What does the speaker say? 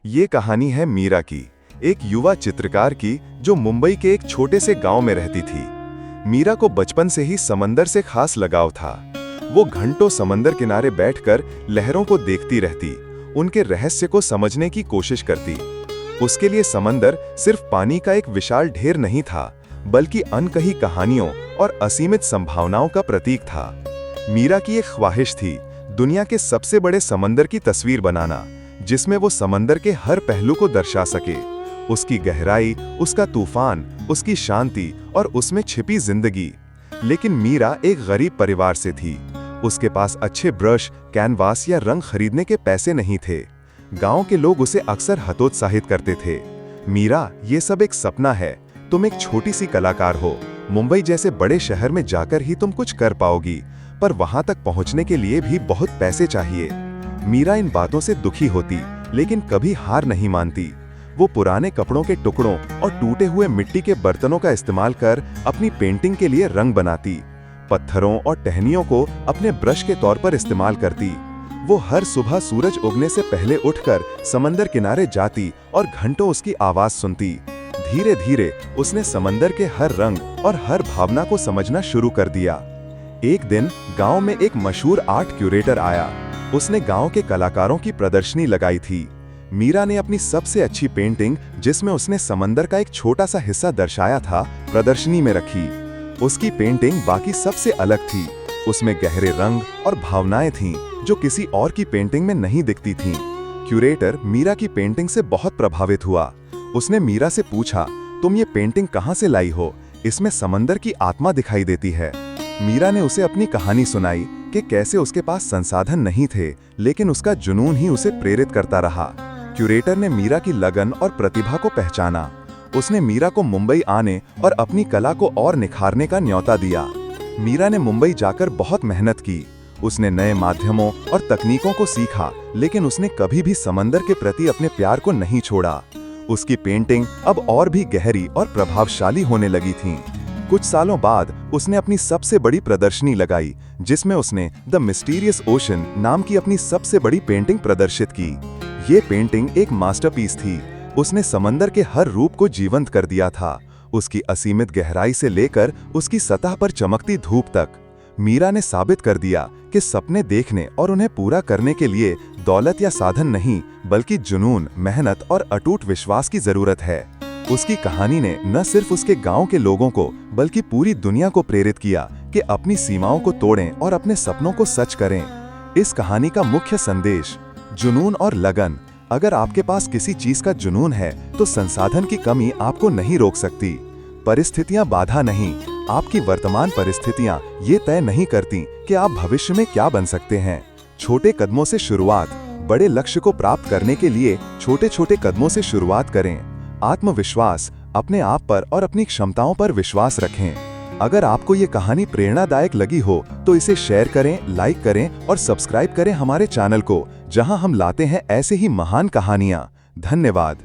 ये कहानी है मीरा की, एक युवा चित्रकार की जो मुंबई के एक छोटे से गांव में रहती थी। मीरा को बचपन से ही समंदर से खास लगाव था। वो घंटों समंदर किनारे बैठकर लहरों को देखती रहती, उनके रहस्य को समझने की कोशिश करती। उसके लिए समंदर सिर्फ पानी का एक विशाल ढेर नहीं था, बल्कि अनकही कहानियों और असीमित संभावनाओं का प्रतीक था। मीरा की एक ख्वाहिश थी, दुनिया के सबसे बड़े समंदर की तस्वीर बनाना, जिसमें वो समंदर के हर पहलू को दर्शा सके। उसकी गहराई, उसका तूफान, उसकी शांति और उसमें छिपी जिंदगी। लेकिन मीरा एक गरीब परिवार से थी। उसके पास अच्छे ब्रश, कैनवास या रंग खरीदने के पैसे नहीं थे। गांव के लोग उसे अक्सर हतोत्साहित करते थे। मीरा, ये सब एक सपना है, तुम एक छोटी सी कलाकार हो, मुंबई जैसे बड़े शहर में जाकर ही तुम कुछ कर पाओगी, पर वहां तक पहुंचने के लिए भी बहुत पैसे चाहिए। मीरा इन बातों से दुखी होती, लेकिन कभी हार नहीं मानती। वो पुराने कपड़ों के टुकड़ों और टूटे हुए मिट्टी के बर्तनों का इस्तेमाल कर अपनी पेंटिंग के लिए रंग बनाती, पत्थरों और टहनियों को अपने ब्रश के तौर पर इस्तेमाल करती। वो हर सुबह सूरज उगने से पहले उठकर समंदर किनारे जाती और घंटों उसकी आवाज सुनती। धीरे धीरे उसने समंदर के हर रंग और हर भावना को समझना शुरू कर दिया। एक दिन गांव में एक मशहूर आर्ट क्यूरेटर आया। उसने गांव के कलाकारों की प्रदर्शनी लगाई थी। मीरा ने अपनी सबसे अच्छी पेंटिंग, जिसमें उसने समंदर का एक छोटा सा हिस्सा दर्शाया था, प्रदर्शनी में रखी। उसकी पेंटिंग बाकी सबसे अलग थी। उसमें गहरे रंग और भावनाएं थीं, जो किसी और की पेंटिंग में नहीं दिखती थीं। क्यूरेटर मीरा की पेंटिंग से बहुत प्रभावित हुआ। उसने मीरा से पूछा, तुम ये पेंटिंग कहाँ से लाई हो? इसमें समंदर की आत्मा दिखाई देती है। मीरा ने उसे अपनी कहानी सुनाई कि कैसे उसके पास संसाधन नहीं थे, लेकिन उसका जुनून ही उसे प्रेरित करता रहा। क्यूरेटर ने मीरा की लगन और प्रतिभा को पहचाना। उसने मीरा को मुंबई आने और अपनी कला को और निखारने का न्योता दिया। मीरा ने मुंबई जाकर बहुत मेहनत की। उसने नए माध्यमों और तकनीकों को सीखा, लेकिन उसने कभी भी समंदर के प्रति अपने प्यार को नहीं छोड़ा। उसकी पेंटिंग अब और भी गहरी और प्रभावशाली होने लगी थी। कुछ सालों बाद उसने अपनी सबसे बड़ी प्रदर्शनी लगाई, जिसमें उसने द मिस्टीरियस ओशन नाम की अपनी सबसे बड़ी पेंटिंग प्रदर्शित की। ये पेंटिंग एक मास्टरपीस थी। उसने समंदर के हर रूप को जीवंत कर दिया था, उसकी असीमित गहराई से लेकर उसकी सतह पर चमकती धूप तक। मीरा ने साबित कर दिया कि सपने देखने और उन्हें पूरा करने के लिए दौलत या साधन नहीं, बल्कि जुनून, मेहनत और अटूट विश्वास की जरूरत है। उसकी कहानी ने न सिर्फ उसके गांव के लोगों को, बल्कि पूरी दुनिया को प्रेरित किया कि अपनी सीमाओं को तोड़ें और अपने सपनों को सच करें। इस कहानी का मुख्य संदेश, जुनून और लगन। अगर आपके पास किसी चीज का जुनून है, तो संसाधन की कमी आपको नहीं रोक सकती। परिस्थितियां बाधा नहीं, आपकी वर्तमान परिस्थितियां ये तय नहीं करती कि आप भविष्य में क्या बन सकते हैं। छोटे कदमों से शुरुआत, बड़े लक्ष्य को प्राप्त करने के लिए छोटे छोटे कदमों से शुरुआत करें। आत्मविश्वास, अपने आप पर और अपनी क्षमताओं पर विश्वास रखें। अगर आपको ये कहानी प्रेरणादायक लगी हो, तो इसे शेयर करें, लाइक करें और सब्सक्राइब करें हमारे चैनल को, जहां हम लाते हैं ऐसे ही महान कहानियां। धन्यवाद।